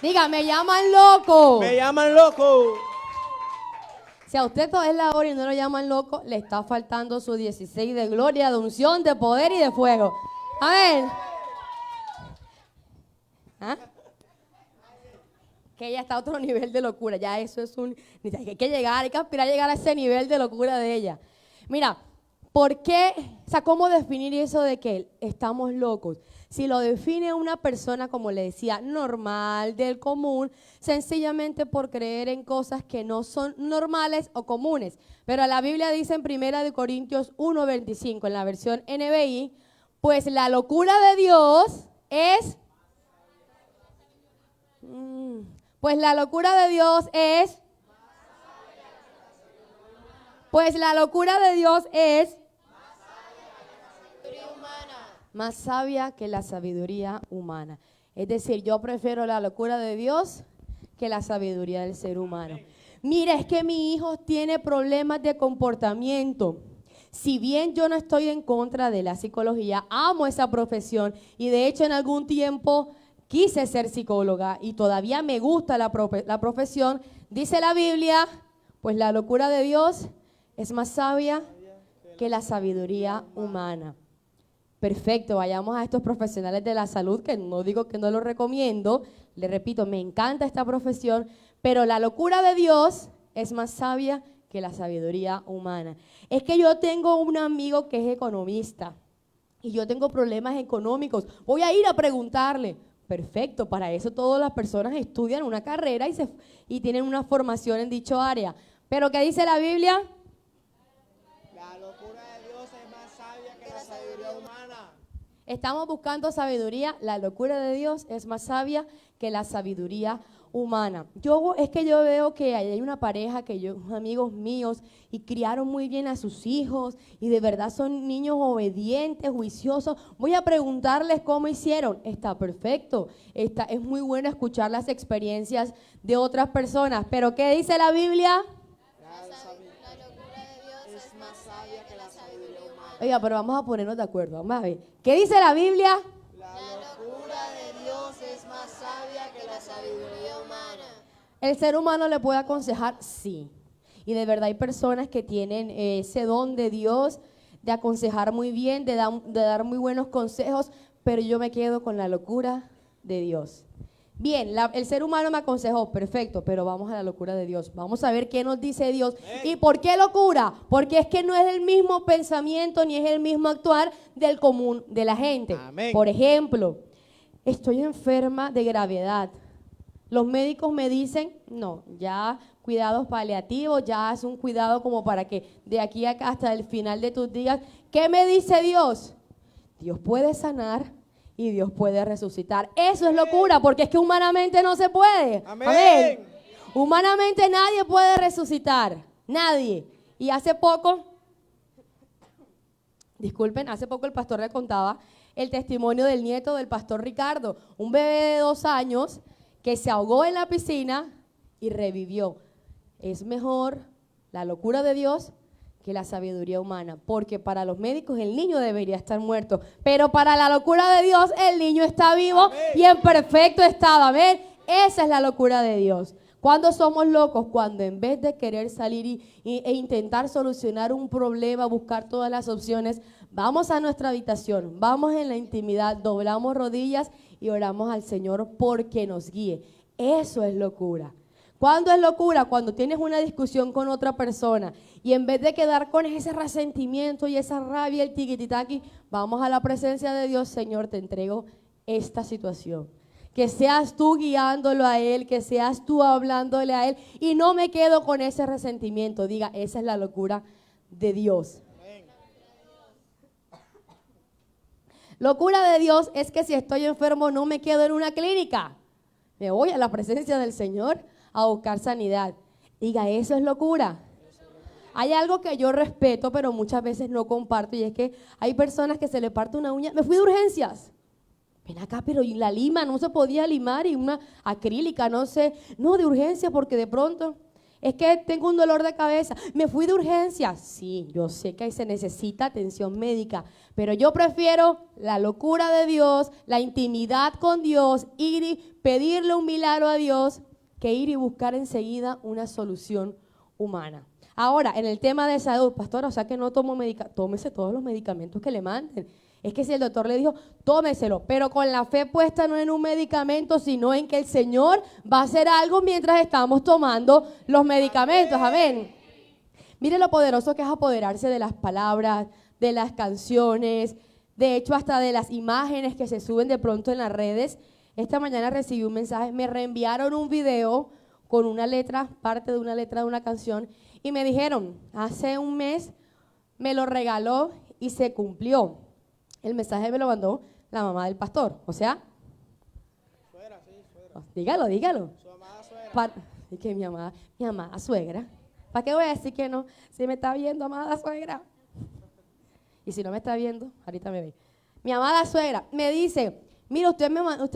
Diga, me llaman loco. Me llaman loco. Si a usted todavía es la hora y no lo llaman loco, le está faltando su 16 de gloria, de unción, de poder y de fuego. Amén. ¿Ah? Que ella está a otro nivel de locura. Ya eso es hay que llegar, hay que aspirar a llegar a ese nivel de locura de ella. Mira, ¿por qué? O sea, ¿cómo definir eso de que estamos locos? Si lo define una persona, como le decía, normal, del común, sencillamente por creer en cosas que no son normales o comunes. Pero la Biblia dice en 1 Corintios 1:25, en la versión NBI, pues la locura de Dios es... Pues la locura de Dios es... Pues la locura de Dios es... más sabia que la sabiduría humana. Es decir, yo prefiero la locura de Dios que la sabiduría del ser humano. Mira, es que mi hijo tiene problemas de comportamiento. Si bien yo no estoy en contra de la psicología, amo esa profesión y de hecho en algún tiempo quise ser psicóloga y todavía me gusta la profesión, dice la Biblia, pues la locura de Dios es más sabia que la sabiduría humana. Perfecto, vayamos a estos profesionales de la salud, que no digo que no los recomiendo, le repito, me encanta esta profesión, pero la locura de Dios es más sabia que la sabiduría humana. Es que yo tengo un amigo que es economista y yo tengo problemas económicos, voy a ir a preguntarle. Perfecto, para eso todas las personas estudian una carrera y tienen una formación en dicho área. Pero ¿qué dice la Biblia? La locura de Dios es más sabia que la sabiduría humana. Estamos buscando sabiduría, la locura de Dios es más sabia que la sabiduría humana. Es que yo veo que hay una pareja amigos míos, y criaron muy bien a sus hijos, y de verdad son niños obedientes, juiciosos. Voy a preguntarles cómo hicieron. Está perfecto, es muy bueno escuchar las experiencias de otras personas, pero ¿qué dice la Biblia? La locura de Dios es más sabia que la sabiduría humana. Oiga, pero vamos a ponernos de acuerdo, vamos a ver. ¿Qué dice la Biblia? La locura de Dios es más sabia que la sabiduría humana. ¿El ser humano le puede aconsejar? Sí. Y de verdad hay personas que tienen ese don de Dios de aconsejar muy bien, de dar muy buenos consejos, pero yo me quedo con la locura de Dios. Bien, el ser humano me aconsejó, perfecto, pero vamos a la locura de Dios. Vamos a ver qué nos dice Dios. ¿Y por qué locura? Porque es que no es el mismo pensamiento ni es el mismo actuar del común de la gente. Amén. Por ejemplo, estoy enferma de gravedad. Los médicos me dicen, no, ya cuidados paliativos, ya es un cuidado como para que de aquí hasta el final de tus días. ¿Qué me dice Dios? Dios puede sanar y Dios puede resucitar. Eso es locura, porque es que humanamente no se puede. Amén. Amén. Humanamente nadie puede resucitar, nadie. Y hace poco el pastor le contaba el testimonio del nieto del pastor Ricardo, un bebé de 2 años que se ahogó en la piscina y revivió. Es mejor la locura de Dios que la sabiduría humana, porque para los médicos el niño debería estar muerto, pero para la locura de Dios el niño está vivo. Amén. Y en perfecto estado. Amén. Esa es la locura de Dios. ¿Cuándo somos locos? Cuando en vez de querer salir e intentar solucionar un problema, buscar todas las opciones, vamos a nuestra habitación, vamos en la intimidad, doblamos rodillas y oramos al Señor porque nos guíe. Eso es locura. ¿Cuándo es locura? Cuando tienes una discusión con otra persona y en vez de quedar con ese resentimiento y esa rabia, el tiquititaqui, vamos a la presencia de Dios. Señor, te entrego esta situación. Que seas tú guiándolo a Él, que seas tú hablándole a Él y no me quedo con ese resentimiento. Diga, esa es la locura de Dios. Locura de Dios es que si estoy enfermo no me quedo en una clínica. Me voy a la presencia del Señor a buscar sanidad. Diga, eso es locura. Hay algo que yo respeto, pero muchas veces no comparto, y es que hay personas que se le parte una uña. Me fui de urgencias. Ven acá, pero y la lima no se podía limar y una acrílica, no sé. No, de urgencia porque de pronto. Es que tengo un dolor de cabeza. Me fui de urgencia. Sí, yo sé que se necesita atención médica, pero yo prefiero la locura de Dios, la intimidad con Dios, ir y pedirle un milagro a Dios, que ir y buscar enseguida una solución humana. Ahora, en el tema de salud, pastora, o sea que no tomo medicamentos, tómese todos los medicamentos que le manden. Es que si el doctor le dijo, tómeselo, pero con la fe puesta no en un medicamento, sino en que el Señor va a hacer algo mientras estamos tomando los medicamentos. Amén. Mire lo poderoso que es apoderarse de las palabras, de las canciones, de hecho hasta de las imágenes que se suben de pronto en las redes. Esta mañana recibí un mensaje, me reenviaron un video con una letra, parte de una letra de una canción, y me dijeron, hace un mes me lo regaló y se cumplió. El mensaje me lo mandó la mamá del pastor, o sea, Suegra, sí, suegra. dígalo. Su amada suegra. Es que mi amada suegra. ¿Para qué voy a decir que no? Si me está viendo, amada suegra. Y si no me está viendo, ahorita me ve. Mi amada suegra me dice, mira, usted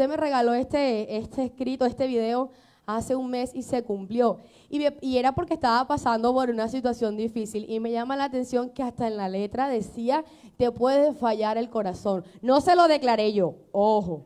me regaló este escrito, este video hace un mes y se cumplió. Y era porque estaba pasando por una situación difícil. Y me llama la atención que hasta en la letra decía, te puede fallar el corazón. No se lo declaré yo, ojo.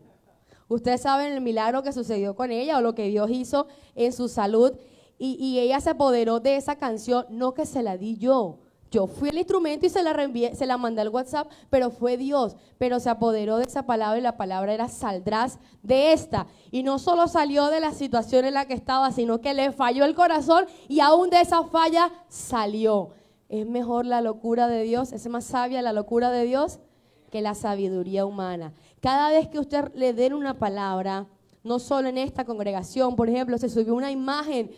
Ustedes saben el milagro que sucedió con ella o lo que Dios hizo en su salud. Y ella se apoderó de esa canción, no que se la di yo. Yo fui el instrumento y se la reenvié, se la mandé al WhatsApp, pero fue Dios. Pero se apoderó de esa palabra y la palabra era saldrás de esta. Y no solo salió de la situación en la que estaba, sino que le falló el corazón y aún de esa falla salió. Es mejor la locura de Dios, es más sabia la locura de Dios que la sabiduría humana. Cada vez que usted le den una palabra, no solo en esta congregación, por ejemplo, se subió una imagen,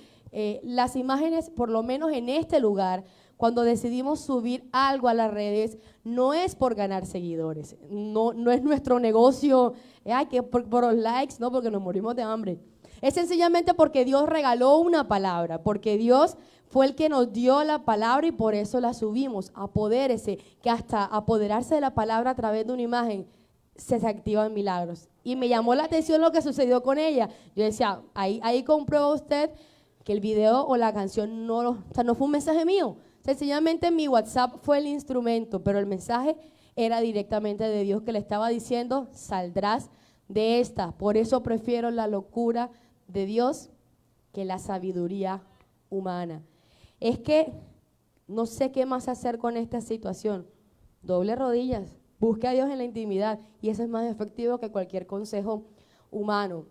las imágenes, por lo menos en este lugar, cuando decidimos subir algo a las redes, no es por ganar seguidores, no es nuestro negocio, que por los likes, no, porque nos morimos de hambre. Es sencillamente porque Dios regaló una palabra, porque Dios fue el que nos dio la palabra y por eso la subimos. Apodérese, que hasta apoderarse de la palabra a través de una imagen se activan milagros. Y me llamó la atención lo que sucedió con ella. Yo decía, ahí comprueba usted que el video o la canción no fue un mensaje mío. Sencillamente mi WhatsApp fue el instrumento, pero el mensaje era directamente de Dios que le estaba diciendo, saldrás de esta. Por eso prefiero la locura de Dios que la sabiduría humana. Es que no sé qué más hacer con esta situación. Doble rodillas, busque a Dios en la intimidad y eso es más efectivo que cualquier consejo humano.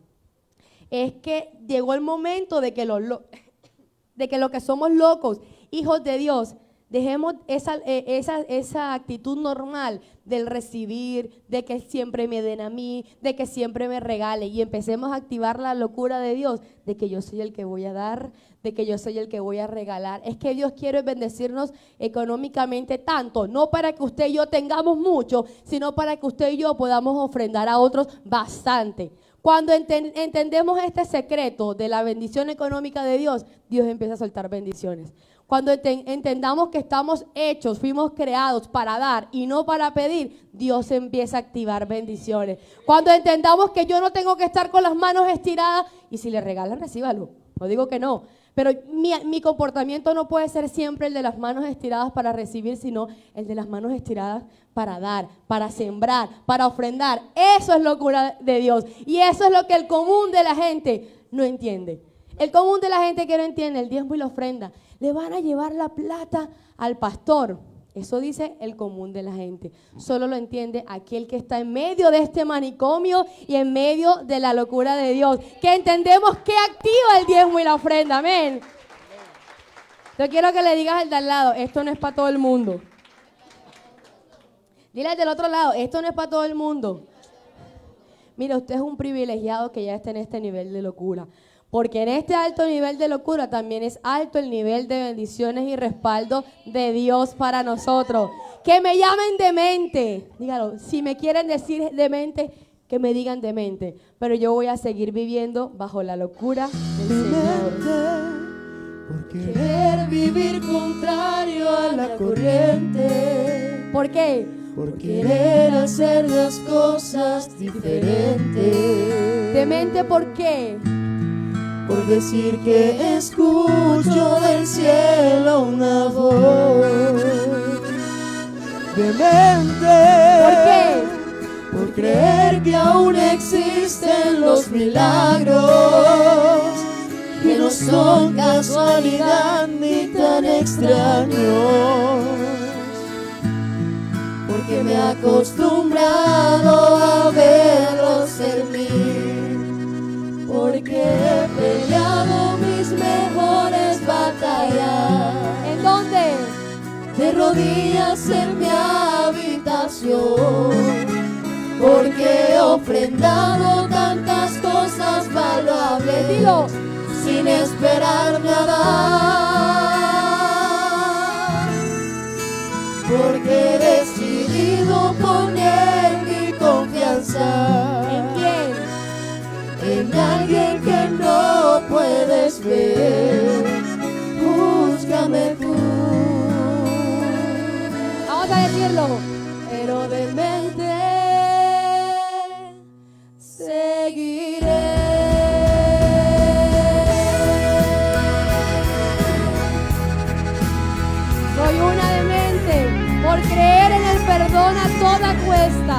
Es que llegó el momento de que lo que somos locos, hijos de Dios, dejemos esa actitud normal del recibir, de que siempre me den a mí, de que siempre me regale y empecemos a activar la locura de Dios, de que yo soy el que voy a dar, de que yo soy el que voy a regalar. Es que Dios quiere bendecirnos económicamente tanto, no para que usted y yo tengamos mucho, sino para que usted y yo podamos ofrendar a otros bastante. Cuando entendemos este secreto de la bendición económica de Dios, Dios empieza a soltar bendiciones. Cuando entendamos que estamos hechos, fuimos creados para dar y no para pedir, Dios empieza a activar bendiciones. Cuando entendamos que yo no tengo que estar con las manos estiradas, y si le regalan, recíbalo. No digo que no, pero mi comportamiento no puede ser siempre el de las manos estiradas para recibir, sino el de las manos estiradas para dar, para sembrar, para ofrendar. Eso es locura de Dios y eso es lo que el común de la gente no entiende. El común de la gente que no entiende el diezmo y la ofrenda, le van a llevar la plata al pastor. Eso dice el común de la gente. Solo lo entiende aquel que está en medio de este manicomio y en medio de la locura de Dios. Que entendemos que activa el diezmo y la ofrenda. Amén. Yo quiero que le digas al de al lado, esto no es para todo el mundo. Dile al del otro lado, esto no es para todo el mundo. Mira, usted es un privilegiado que ya está en este nivel de locura. Porque en este alto nivel de locura también es alto el nivel de bendiciones y respaldo de Dios para nosotros. Que me llamen demente. Dígalo, si me quieren decir demente, que me digan demente. Pero yo voy a seguir viviendo bajo la locura del Señor. Por querer vivir contrario a la corriente. ¿Por qué? Por querer hacer las cosas diferentes. Demente, ¿por qué? por decir que escucho del cielo una voz. Demente. ¿Por qué? Por creer que aún existen los milagros, que no son casualidad ni tan extraños, porque me he acostumbrado a verlos en mí, porque he peleado mis mejores batallas. ¿En dónde? De rodillas en mi habitación, porque he ofrendado tantas cosas valuables. Dilo. Sin esperar nada, porque he decidido poner mi confianza ¿En quién? en alguien que no puedes ver. Júzgame tú. Vamos a decirlo. Pero demente seguiré. Soy una demente por creer en el perdón a toda cuesta.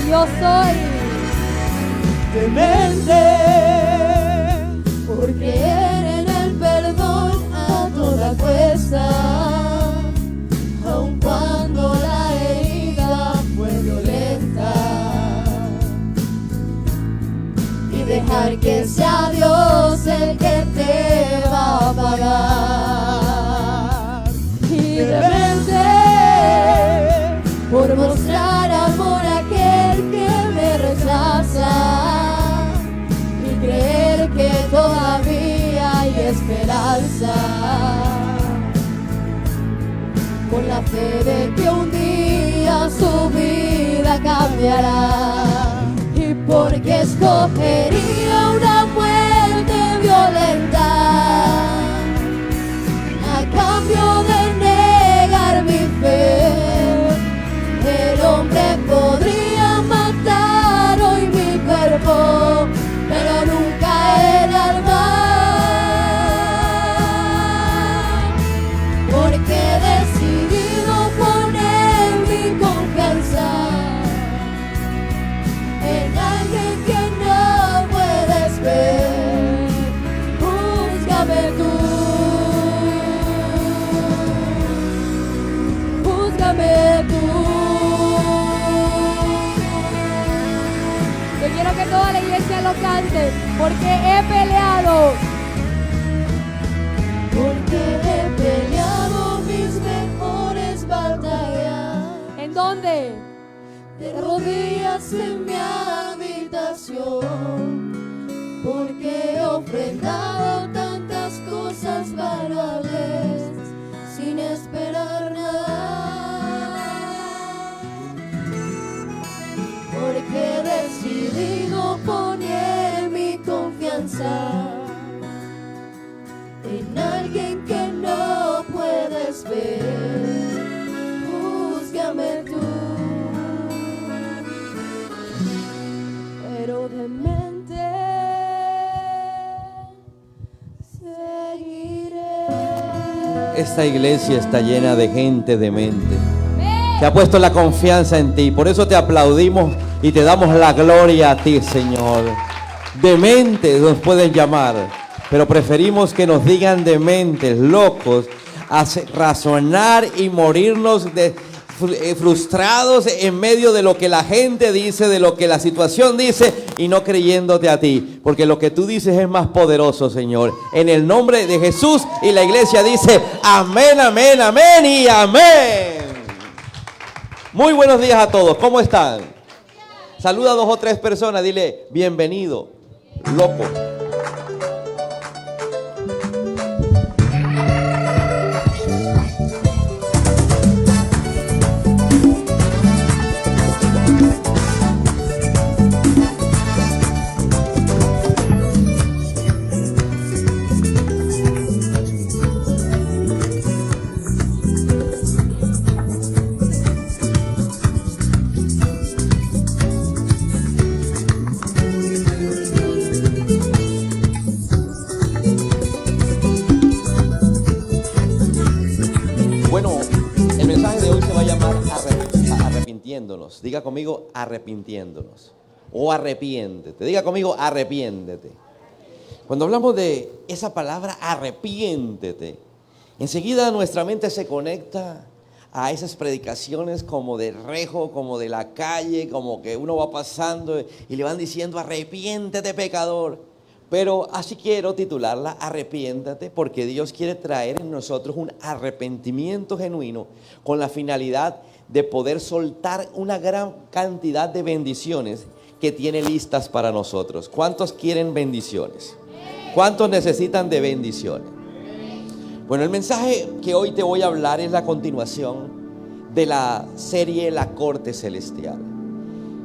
Y yo soy Demente. Por creer en el perdón a toda cuesta, aun cuando la herida fue violenta, y dejar que sea Dios el que te va a pagar. Y demente por mostrar amor a aquel que me rechaza, creer que todavía hay esperanza, con la fe de que un día su vida cambiará, y porque escogería una muerte violenta a cambio de negar mi fe. El hombre podría matar hoy mi cuerpo, pero nunca el alma, porque he decidido poner mi confianza en alguien que no puedes ver. Júzgame tú, júzgame tú. Yo quiero que toda la iglesia lo cante, porque he peleado. Porque he peleado mis mejores batallas. ¿En dónde? De rodillas en mi habitación, porque he ofrendado tantas cosas valuables sin esperar nada, porque he decidido poner mi confianza en alguien que no puedes ver. Júzgame tú, pero demente seguiré. Esta iglesia está llena de gente demente que ha puesto la confianza en ti. Por eso te aplaudimos y te damos la gloria a ti, Señor. Dementes nos pueden llamar, pero preferimos que nos digan dementes, locos, a razonar y morirnos frustrados en medio de lo que la gente dice, de lo que la situación dice, y no creyéndote a ti, porque lo que tú dices es más poderoso, Señor. En el nombre de Jesús, y la iglesia dice amén, amén, amén y amén. Muy buenos días a todos, ¿cómo están? Saluda a 2 o 3 personas, dile bienvenido, loco. arrepintiéndonos. Diga conmigo, arrepintiéndonos. O arrepiéntete. Diga conmigo, arrepiéntete. Cuando hablamos de esa palabra, arrepiéntete, enseguida nuestra mente se conecta a esas predicaciones como de rejo, como de la calle, como que uno va pasando y le van diciendo, arrepiéntete, pecador. Pero así quiero titularla, arrepiéntate, porque Dios quiere traer en nosotros un arrepentimiento genuino con la finalidad de poder soltar una gran cantidad de bendiciones que tiene listas para nosotros. ¿Cuántos quieren bendiciones? ¿Cuántos necesitan de bendiciones? Bueno, el mensaje que hoy te voy a hablar es la continuación de la serie La Corte Celestial.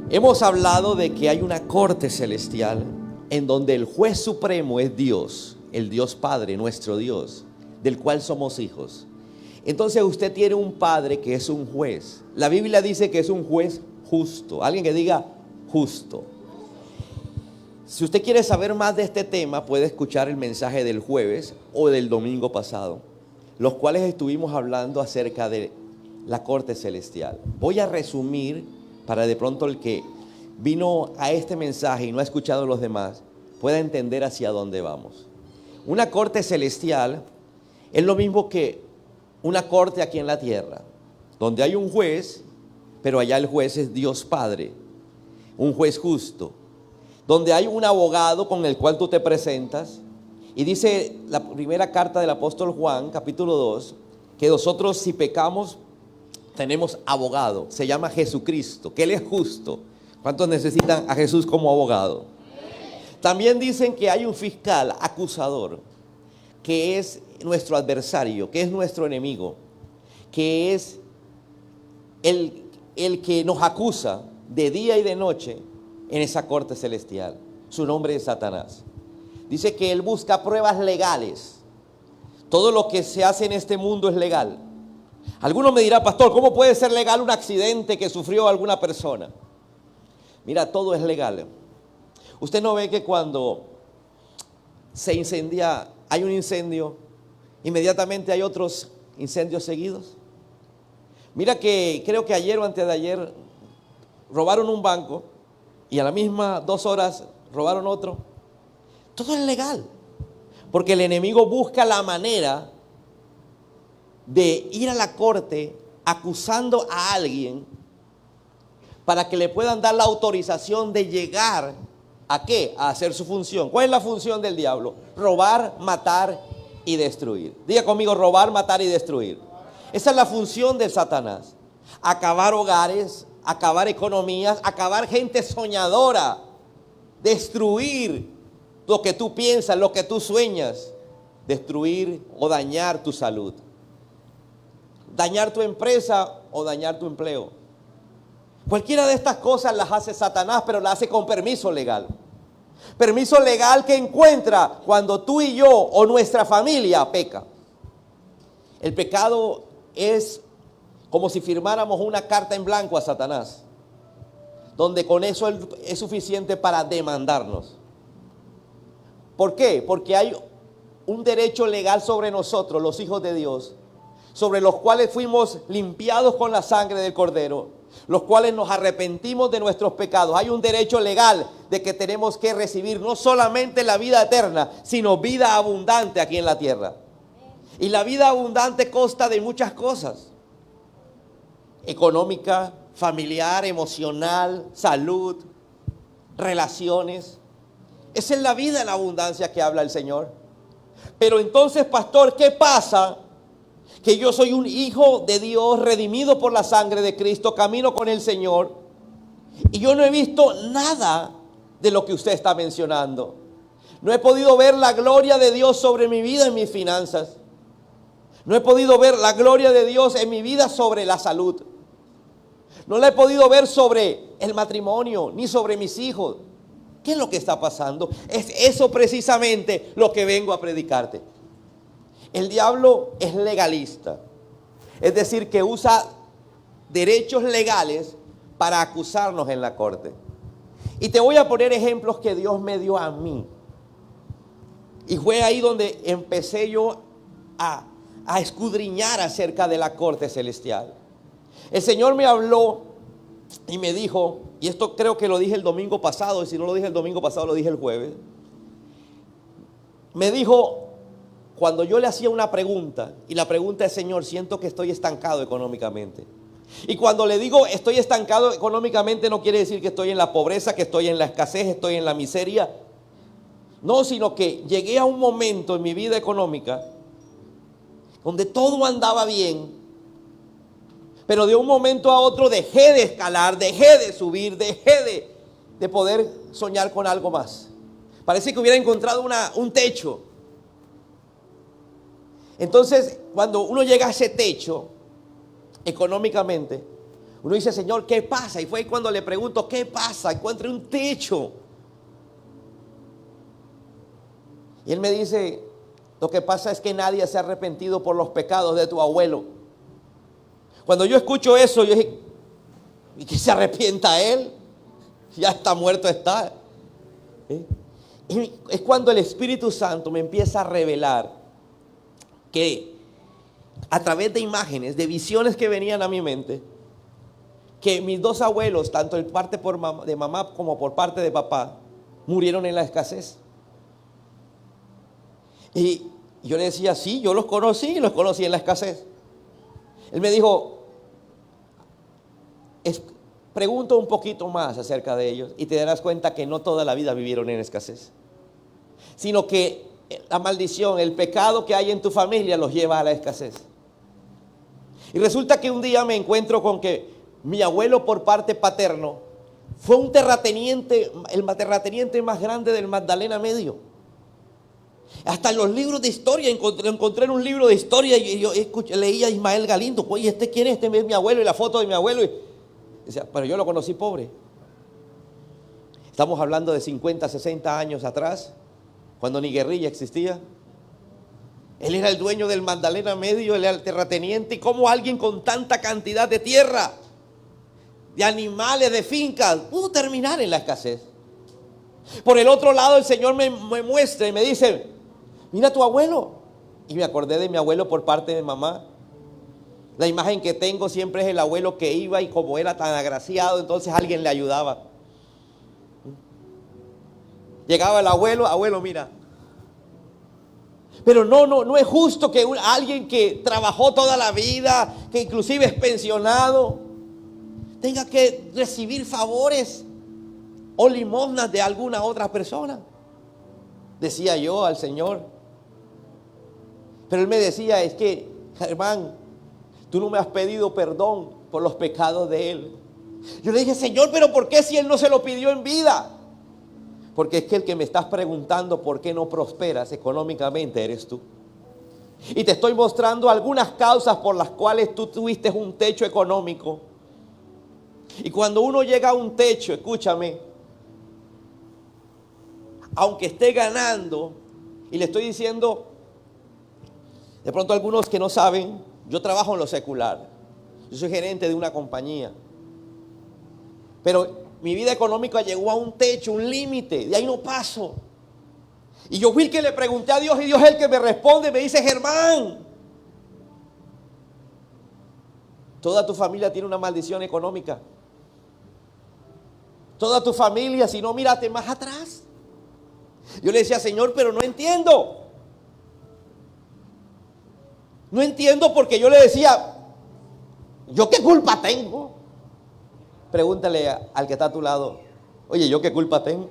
Hemos hablado de que hay una corte celestial en donde el juez supremo es Dios, el Dios Padre, nuestro Dios, del cual somos hijos. Entonces usted tiene un padre que es un juez. La Biblia dice que es un juez justo. Alguien que diga justo. Si usted quiere saber más de este tema, puede escuchar el mensaje del jueves o del domingo pasado, los cuales estuvimos hablando acerca de la corte celestial. Voy a resumir para de pronto el que vino a este mensaje y no ha escuchado los demás, pueda entender hacia dónde vamos. Una corte celestial es lo mismo que una corte aquí en la tierra, donde hay un juez, pero allá el juez es Dios Padre, un juez justo, donde hay un abogado con el cual tú te presentas, y dice la primera carta del apóstol Juan, capítulo 2, que nosotros si pecamos tenemos abogado, se llama Jesucristo, que Él es justo. ¿Cuántos necesitan a Jesús como abogado? También dicen que hay un fiscal acusador, que es nuestro adversario, que es nuestro enemigo, que es el que nos acusa de día y de noche en esa corte celestial. Su nombre es Satanás. Dice que él busca pruebas legales. Todo lo que se hace en este mundo es legal. Alguno me dirá, pastor, ¿cómo puede ser legal un accidente que sufrió alguna persona? Mira, todo es legal. Usted no ve que cuando se incendia, hay un incendio, inmediatamente hay otros incendios seguidos. Mira que creo que ayer o antes de ayer robaron un banco y a la misma 2 horas robaron otro. Todo es legal, porque el enemigo busca la manera de ir a la corte acusando a alguien para que le puedan dar la autorización de llegar ¿a qué? A hacer su función. ¿Cuál es la función del diablo? Robar, matar y destruir. Diga conmigo, robar, matar y destruir. Esa es la función de Satanás. Acabar hogares, acabar economías, acabar gente soñadora, destruir lo que tú piensas, lo que tú sueñas, destruir o dañar tu salud, dañar tu empresa o dañar tu empleo. Cualquiera de estas cosas las hace Satanás, pero las hace con permiso legal. Permiso legal que encuentra cuando tú y yo o nuestra familia peca. El pecado es como si firmáramos una carta en blanco a Satanás, donde con eso es suficiente para demandarnos. ¿Por qué? Porque hay un derecho legal sobre nosotros, los hijos de Dios, sobre los cuales fuimos limpiados con la sangre del Cordero, los cuales nos arrepentimos de nuestros pecados. Hay un derecho legal de que tenemos que recibir no solamente la vida eterna, sino vida abundante aquí en la tierra. Y la vida abundante consta de muchas cosas: económica, familiar, emocional, salud, relaciones. Esa es la vida en abundancia que habla el Señor. Pero entonces, pastor, ¿qué pasa? Que yo soy un hijo de Dios, redimido por la sangre de Cristo, camino con el Señor, y yo no he visto nada de lo que usted está mencionando. No he podido ver la gloria de Dios sobre mi vida y mis finanzas. No he podido ver la gloria de Dios en mi vida sobre la salud. No la he podido ver sobre el matrimonio, ni sobre mis hijos. ¿Qué es lo que está pasando? Es eso precisamente lo que vengo a predicarte. El diablo es legalista, es decir, que usa derechos legales para acusarnos en la corte. Y te voy a poner ejemplos que Dios me dio a mí. Y fue ahí donde empecé yo a escudriñar acerca de la corte celestial. El Señor me habló y me dijo, y esto creo que lo dije el domingo pasado, y si no lo dije el domingo pasado, lo dije el jueves. Me dijo, cuando yo le hacía una pregunta, y la pregunta es: Señor, siento que estoy estancado económicamente. Y cuando le digo estoy estancado económicamente, no quiere decir que estoy en la pobreza, que estoy en la escasez, estoy en la miseria. No, sino que llegué a un momento en mi vida económica donde todo andaba bien, pero de un momento a otro dejé de escalar, dejé de subir, dejé de poder soñar con algo más. Parece que hubiera encontrado un techo. Entonces, cuando uno llega a ese techo económicamente, uno dice: Señor, ¿qué pasa? Y fue cuando le pregunto: ¿qué pasa? Encontré un techo. Y él me dice: lo que pasa es que nadie se ha arrepentido por los pecados de tu abuelo. Cuando yo escucho eso, yo dije: ¿y que se arrepienta él? Ya está muerto, está. Y es cuando el Espíritu Santo me empieza a revelar que a través de imágenes, de visiones que venían a mi mente, que mis dos abuelos, tanto el parte de mamá como por parte de papá, murieron en la escasez. Y yo le decía: sí, yo los conocí en la escasez. Él me dijo: pregunto un poquito más acerca de ellos y te darás cuenta que no toda la vida vivieron en escasez, sino que la maldición, el pecado que hay en tu familia los lleva a la escasez. Y resulta que un día me encuentro con que mi abuelo por parte paterno fue un terrateniente, el terrateniente más grande del Magdalena Medio. Hasta en los libros de historia, encontré en un libro de historia y yo leía a Ismael Galindo. Oye, ¿este quién es? Este es mi abuelo, y la foto de mi abuelo. Y decía: pero yo lo conocí pobre. Estamos hablando de 50, 60 años atrás, cuando ni guerrilla existía. Él era el dueño del Magdalena Medio, él era el terrateniente. ¿Y cómo alguien con tanta cantidad de tierra, de animales, de fincas, pudo terminar en la escasez? Por el otro lado, el Señor me muestra y me dice: mira tu abuelo. Y me acordé de mi abuelo por parte de mamá. La imagen que tengo siempre es el abuelo que iba, y como era tan agraciado, entonces alguien le ayudaba. Llegaba el abuelo: abuelo, mira. Pero no es justo que alguien que trabajó toda la vida, que inclusive es pensionado, tenga que recibir favores o limosnas de alguna otra persona. Decía yo al Señor. Pero él me decía: es que, Germán, tú no me has pedido perdón por los pecados de él. Yo le dije: Señor, pero ¿por qué si él no se lo pidió en vida? Porque es que el que me estás preguntando por qué no prosperas económicamente eres tú. Y te estoy mostrando algunas causas por las cuales tú tuviste un techo económico. Y cuando uno llega a un techo, escúchame, aunque esté ganando, y le estoy diciendo, de pronto algunos que no saben, yo trabajo en lo secular. Yo soy gerente de una compañía. Pero mi vida económica llegó a un techo, un límite, de ahí no paso. Y yo fui el que le pregunté a Dios, y Dios es el que me responde, me dice: Germán, toda tu familia tiene una maldición económica. Toda tu familia, si no, mírate más atrás. Yo le decía: Señor, pero no entiendo. No entiendo, porque yo le decía: ¿yo qué culpa tengo? Pregúntale al que está a tu lado: oye, ¿yo qué culpa tengo?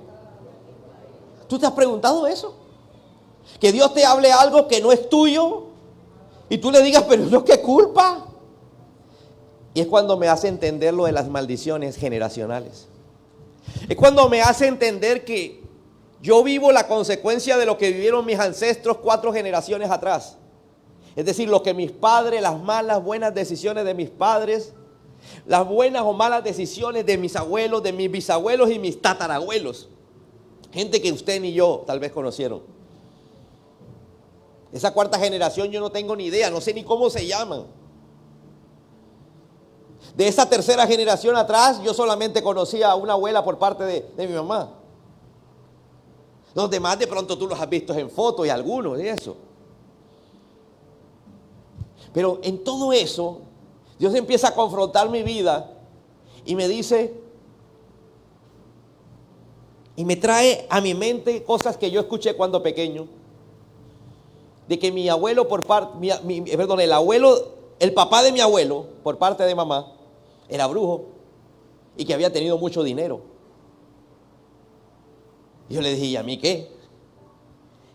¿Tú te has preguntado eso? Que Dios te hable algo que no es tuyo y tú le digas: pero ¿yo qué culpa? Y es cuando me hace entender lo de las maldiciones generacionales. Es cuando me hace entender que yo vivo la consecuencia de lo que vivieron mis ancestros 4 generaciones atrás. Es decir, lo que mis padres, las malas, buenas decisiones de mis padres, las buenas o malas decisiones de mis abuelos, de mis bisabuelos y mis tatarabuelos. Gente que usted ni yo tal vez conocieron. Esa 4ª generación yo no tengo ni idea, no sé ni cómo se llaman. De esa 3ª generación atrás, yo solamente conocía a una abuela por parte de mi mamá. Los demás de pronto tú los has visto en fotos y algunos de eso. Pero en todo eso, Dios empieza a confrontar mi vida y me dice, y me trae a mi mente cosas que yo escuché cuando pequeño, de que mi abuelo por parte, el papá de mi abuelo, por parte de mamá, era brujo y que había tenido mucho dinero. Y yo le dije, ¿y a mí qué?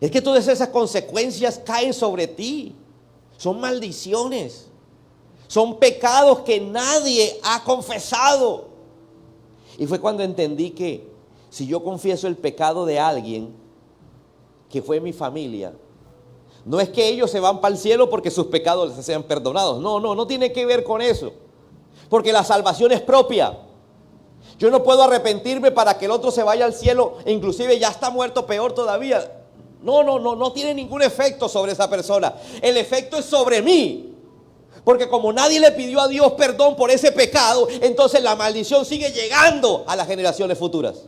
Es que todas esas consecuencias caen sobre ti. Son maldiciones. Son pecados que nadie ha confesado. Y fue cuando entendí que si yo confieso el pecado de alguien que fue mi familia, no es que ellos se van para el cielo porque sus pecados les sean perdonados. No tiene que ver con eso. Porque la salvación es propia. Yo no puedo arrepentirme para que el otro se vaya al cielo e inclusive ya está muerto, peor todavía. No tiene ningún efecto sobre esa persona. El efecto es sobre mí. Porque como nadie le pidió a Dios perdón por ese pecado, entonces la maldición sigue llegando a las generaciones futuras.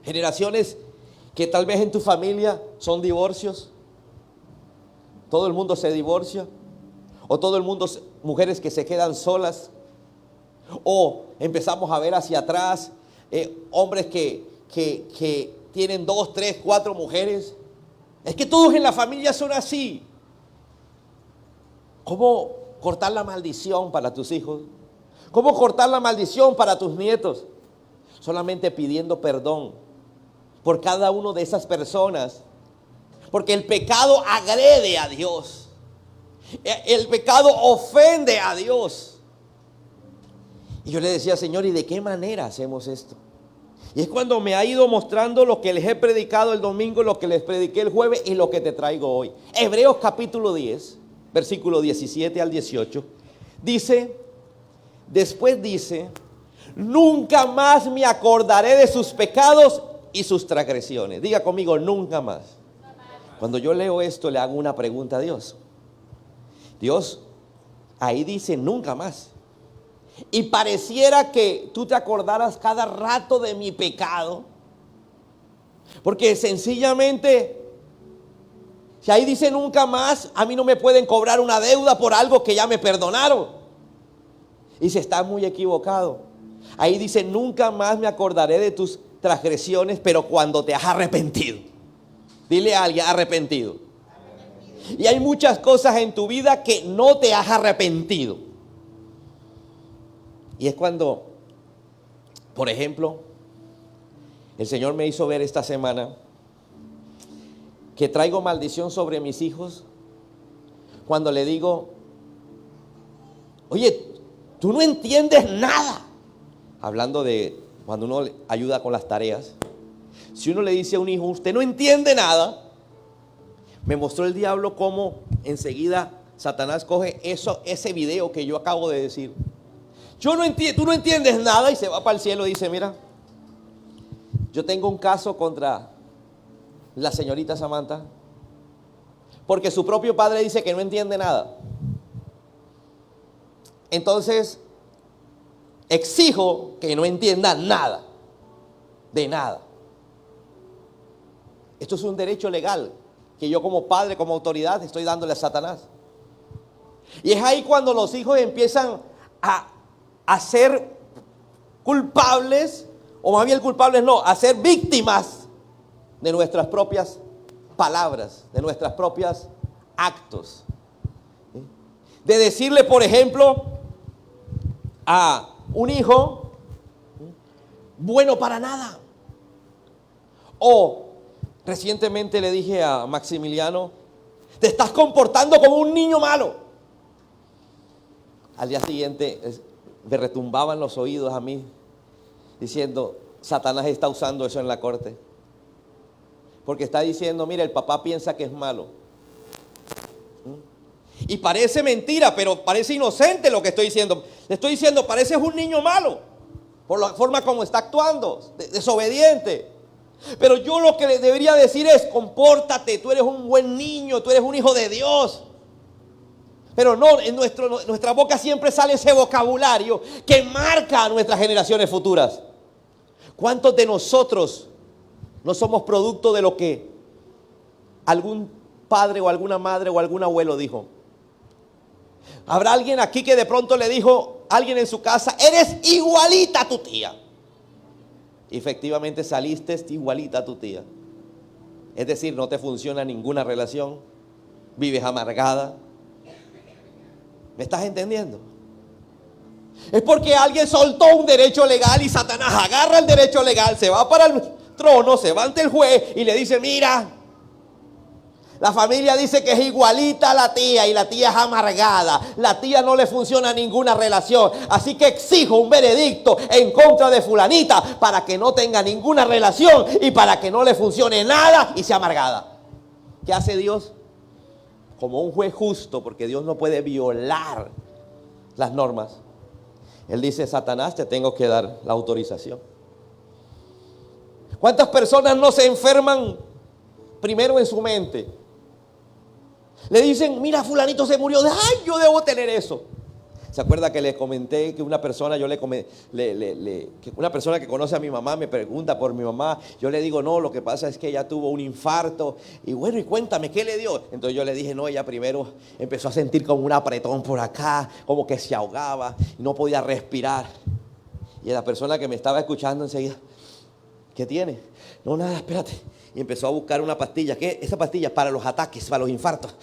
Generaciones que tal vez en tu familia son divorcios. Todo el mundo se divorcia. O todo el mundo, mujeres que se quedan solas. O empezamos a ver hacia atrás hombres que tienen 2, 3, 4 mujeres. Es que todos en la familia son así. ¿Cómo cortar la maldición para tus hijos? ¿Cómo cortar la maldición para tus nietos? Solamente pidiendo perdón por cada una de esas personas. Porque el pecado agrede a Dios. El pecado ofende a Dios. Y yo le decía, Señor, ¿y de qué manera hacemos esto? Y es cuando me ha ido mostrando lo que les he predicado el domingo, lo que les prediqué el jueves y lo que te traigo hoy. Hebreos capítulo 10, versículo 17 al 18. Después dice, nunca más me acordaré de sus pecados y sus transgresiones. Diga conmigo, nunca más. Cuando yo leo esto, le hago una pregunta a Dios. Dios, ahí dice nunca más. Y pareciera que tú te acordaras cada rato de mi pecado. Porque sencillamente, si ahí dice nunca más, a mí no me pueden cobrar una deuda por algo que ya me perdonaron. Y se está muy equivocado. Ahí dice nunca más me acordaré de tus transgresiones, pero cuando te has arrepentido. Dile a alguien, arrepentido. Y hay muchas cosas en tu vida que no te has arrepentido. Y es cuando, por ejemplo, el Señor me hizo ver esta semana que traigo maldición sobre mis hijos cuando le digo, oye, tú no entiendes nada. Hablando de cuando uno ayuda con las tareas. Si uno le dice a un hijo, usted no entiende nada, me mostró el diablo cómo enseguida Satanás coge ese video que yo acabo de decir. Tú no entiendes nada, y se va para el cielo y dice, mira, yo tengo un caso contra la señorita Samantha porque su propio padre dice que no entiende nada. Entonces exijo que no entienda nada, de nada. Esto es un derecho legal que yo como padre, como autoridad, estoy dándole a Satanás. Y es ahí cuando los hijos empiezan a ser culpables, o más bien culpables no, a ser víctimas de nuestras propias palabras, de nuestras propias actos. De decirle, por ejemplo, a un hijo, bueno para nada. O recientemente le dije a Maximiliano, te estás comportando como un niño malo. Al día siguiente me retumbaban los oídos a mí diciendo, Satanás está usando eso en la corte. Porque está diciendo, mira, el papá piensa que es malo. Y parece mentira, pero parece inocente lo que estoy diciendo. Le estoy diciendo, pareces un niño malo por la forma como está actuando, desobediente. Pero yo lo que le debería decir es, compórtate, tú eres un buen niño, tú eres un hijo de Dios. Pero no, en nuestra boca siempre sale ese vocabulario que marca a nuestras generaciones futuras. ¿Cuántos de nosotros no somos producto de lo que algún padre o alguna madre o algún abuelo dijo? ¿Habrá alguien aquí que de pronto le dijo alguien en su casa, eres igualita a tu tía. Y efectivamente saliste igualita a tu tía. Es decir, no te funciona ninguna relación, vives amargada. ¿Me estás entendiendo? Es porque alguien soltó un derecho legal y Satanás agarra el derecho legal, se va para el trono, se va ante el juez y le dice, mira, la familia dice que es igualita a la tía y la tía es amargada. La tía no le funciona ninguna relación. Así que exijo un veredicto en contra de fulanita para que no tenga ninguna relación y para que no le funcione nada y sea amargada. ¿Qué hace Dios? Como un juez justo, porque Dios no puede violar las normas. Él dice, Satanás, te tengo que dar la autorización. ¿Cuántas personas no se enferman primero en su mente? Le dicen, mira, fulanito se murió. Ay, yo debo tener eso. ¿Se acuerda que le comenté que una persona, que una persona que conoce a mi mamá me pregunta por mi mamá? Yo le digo, no, lo que pasa es que ella tuvo un infarto. Y bueno, y cuéntame, ¿qué le dio? Entonces yo le dije, no, ella primero empezó a sentir como un apretón por acá, como que se ahogaba y no podía respirar. Y la persona que me estaba escuchando enseguida, ¿qué tiene? No, nada, espérate. Y empezó a buscar una pastilla. ¿Qué? Esa pastilla para los ataques, para los infartos.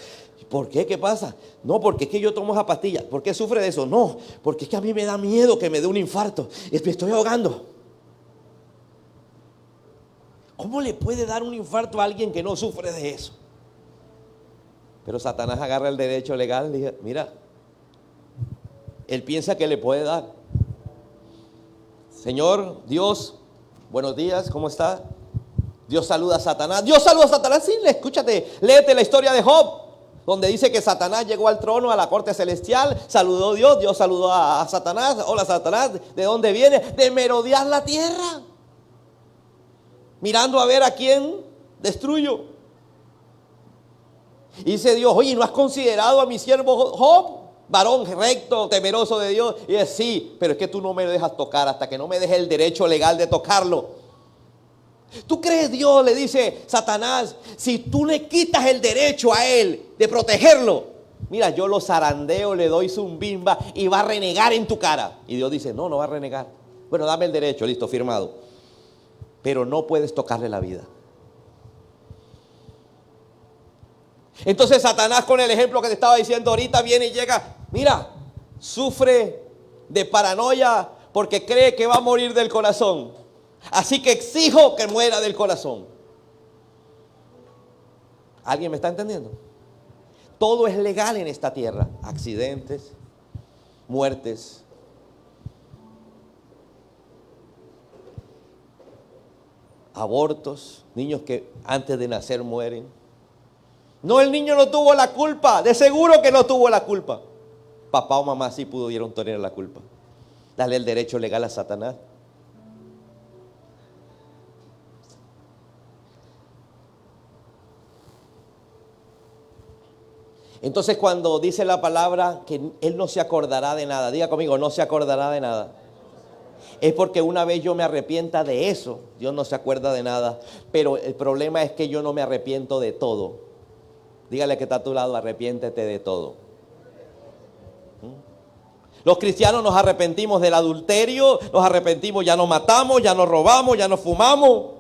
¿Por qué? ¿Qué pasa? No, porque es que yo tomo esa pastilla. ¿Por qué sufre de eso? No, porque es que a mí me da miedo que me dé un infarto. Me estoy ahogando. ¿Cómo le puede dar un infarto a alguien que no sufre de eso? Pero Satanás agarra el derecho legal y dice, mira, él piensa que le puede dar. Señor, Dios, buenos días, ¿cómo está? Dios saluda a Satanás. Dios saluda a Satanás. Sí, escúchate, léete la historia de Job, donde dice que Satanás llegó al trono, a la corte celestial, saludó a Dios, Dios saludó a Satanás. Hola Satanás, ¿de dónde viene? De merodear la tierra, mirando a ver a quién destruyo. Y dice Dios, oye, ¿no has considerado a mi siervo Job? Varón recto, temeroso de Dios. Y dice, sí, pero es que tú no me dejas tocar hasta que no me dejes el derecho legal de tocarlo. ¿Tú crees, Dios, le dice Satanás, si tú le quitas el derecho a él de protegerlo? Mira, yo lo zarandeo, le doy zumbimba y va a renegar en tu cara. Y Dios dice, no, no va a renegar. Bueno, dame el derecho, listo, firmado. Pero no puedes tocarle la vida. Entonces Satanás, con el ejemplo que te estaba diciendo ahorita, viene y llega, mira, sufre de paranoia porque cree que va a morir del corazón. Así que exijo que muera del corazón. ¿Alguien me está entendiendo? Todo es legal en esta tierra. Accidentes, muertes. Abortos, niños que antes de nacer mueren. No, el niño no tuvo la culpa. De seguro que no tuvo la culpa. Papá o mamá sí pudieron tener la culpa. Dale el derecho legal a Satanás. Entonces cuando dice la palabra que Él no se acordará de nada, diga conmigo, no se acordará de nada. Es porque una vez yo me arrepienta de eso, Dios no se acuerda de nada. Pero el problema es que yo no me arrepiento de todo. Dígale que está a tu lado, arrepiéntete de todo. Los cristianos nos arrepentimos del adulterio, nos arrepentimos, ya no matamos, ya no robamos, ya no fumamos.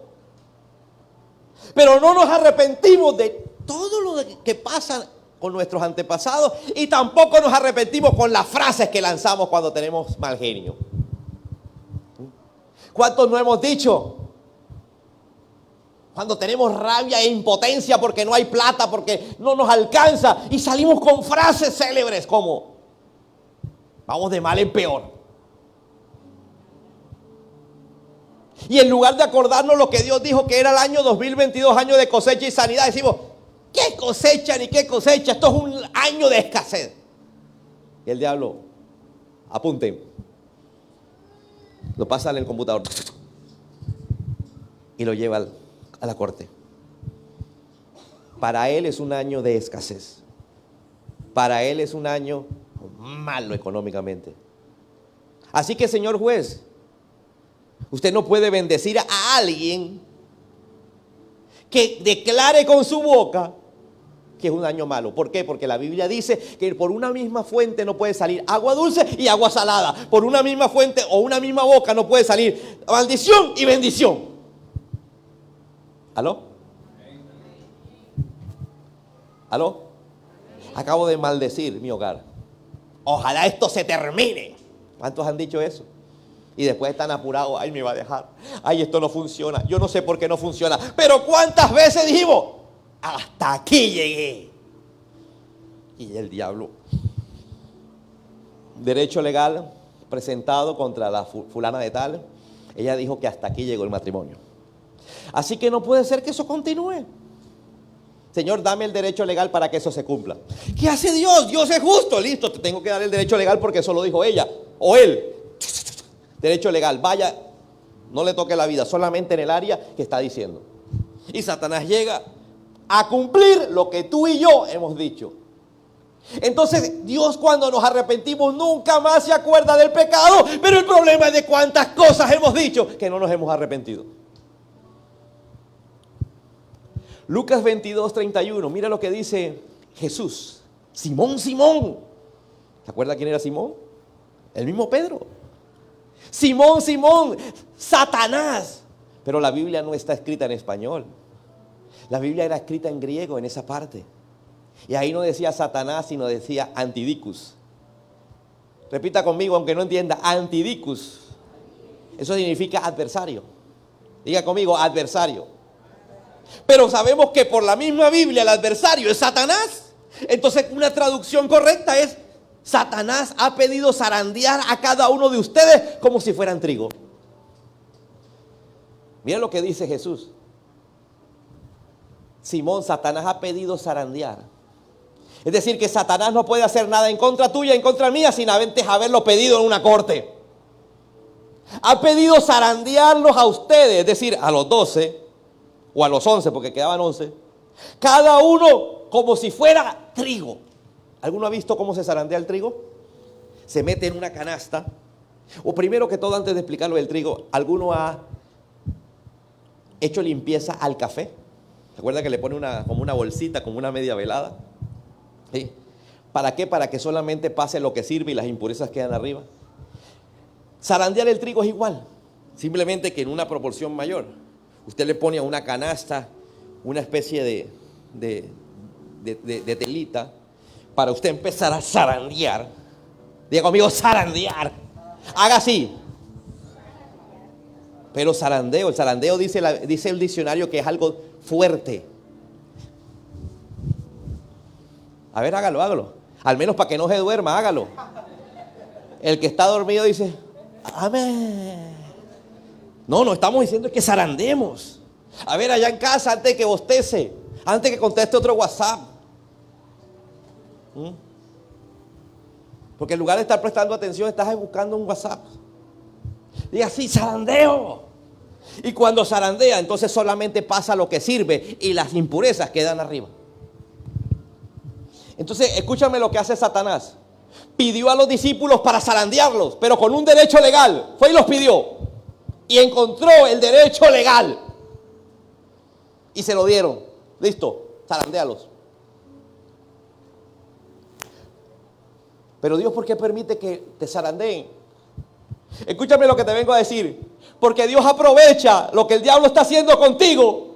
Pero no nos arrepentimos de todo lo que pasa con nuestros antepasados y tampoco nos arrepentimos con las frases que lanzamos cuando tenemos mal genio. ¿Cuántos no hemos dicho? Cuando tenemos rabia e impotencia porque no hay plata, porque no nos alcanza y salimos con frases célebres como vamos de mal en peor. Y en lugar de acordarnos lo que Dios dijo que era el año 2022, año de cosecha y sanidad, decimos, ¿qué cosecha ni qué cosecha? Esto es un año de escasez. Y el diablo, apunten, lo pasa en el computador y lo lleva a la corte. Para él es un año de escasez. Para él es un año malo económicamente. Así que, señor juez, usted no puede bendecir a alguien que declare con su boca que es un año malo. ¿Por qué? Porque la Biblia dice que por una misma fuente no puede salir agua dulce y agua salada. Por una misma fuente o una misma boca no puede salir maldición y bendición. ¿Aló? ¿Aló? Acabo de maldecir mi hogar. Ojalá esto se termine. ¿Cuántos han dicho eso? Y después están apurados. Ay, me va a dejar. Ay, esto no funciona. Yo no sé por qué no funciona. Pero ¿cuántas veces dijimos? Hasta aquí llegué. Y el diablo. Derecho legal presentado contra la fulana de tal. Ella dijo que hasta aquí llegó el matrimonio. Así que no puede ser que eso continúe. Señor, dame el derecho legal para que eso se cumpla. ¿Qué hace Dios? Dios es justo. Listo, te tengo que dar el derecho legal porque eso lo dijo ella o él. Derecho legal, vaya, no le toque la vida, solamente en el área que está diciendo. Y Satanás llega a cumplir lo que tú y yo hemos dicho. Entonces Dios, cuando nos arrepentimos, nunca más se acuerda del pecado. Pero el problema es de cuántas cosas hemos dicho que no nos hemos arrepentido. Lucas 22:31, mira lo que dice Jesús. Simón, Simón. ¿Se acuerda quién era Simón? El mismo Pedro. Simón, Simón, Satanás. Pero la Biblia no está escrita en español. La Biblia era escrita en griego en esa parte. Y ahí no decía Satanás, sino decía Antidicus. Repita conmigo, aunque no entienda, Antidicus. Eso significa adversario. Diga conmigo, adversario. Pero sabemos que por la misma Biblia el adversario es Satanás. Entonces una traducción correcta es: Satanás ha pedido zarandear a cada uno de ustedes como si fueran trigo. Mira lo que dice Jesús. Simón, Satanás ha pedido zarandear. Es decir, que Satanás no puede hacer nada en contra tuya, en contra mía, sin antes haberlo pedido en una corte. Ha pedido zarandearlos a ustedes, es decir, a los 12 o a los 11, porque quedaban 11. Cada uno como si fuera trigo. ¿Alguno ha visto cómo se zarandea el trigo? Se mete en una canasta. O primero que todo, antes de explicarlo del trigo, ¿alguno ha hecho limpieza al café? ¿Se acuerda que le pone como una bolsita, como una media velada? ¿Sí? ¿Para qué? Para que solamente pase lo que sirve y las impurezas quedan arriba. Zarandear el trigo es igual, simplemente que en una proporción mayor. Usted le pone a una canasta una especie de telita para usted empezar a zarandear. Diga conmigo, zarandear. Haga así. Pero zarandeo, el zarandeo dice el diccionario que es algo fuerte. A ver, hágalo. Al menos para que no se duerma, hágalo. El que está dormido dice, amén. No estamos diciendo que zarandemos. A ver, allá en casa, antes que bostece, antes que conteste otro WhatsApp. Porque en lugar de estar prestando atención, estás buscando un WhatsApp. Diga así, zarandeo. Y cuando zarandea, entonces solamente pasa lo que sirve y las impurezas quedan arriba. Entonces, escúchame lo que hace Satanás. Pidió a los discípulos para zarandearlos, pero con un derecho legal. Fue y los pidió. Y encontró el derecho legal. Y se lo dieron. Listo, zarandéalos. Pero Dios, ¿por qué permite que te zarandeen? Escúchame lo que te vengo a decir. Porque Dios aprovecha lo que el diablo está haciendo contigo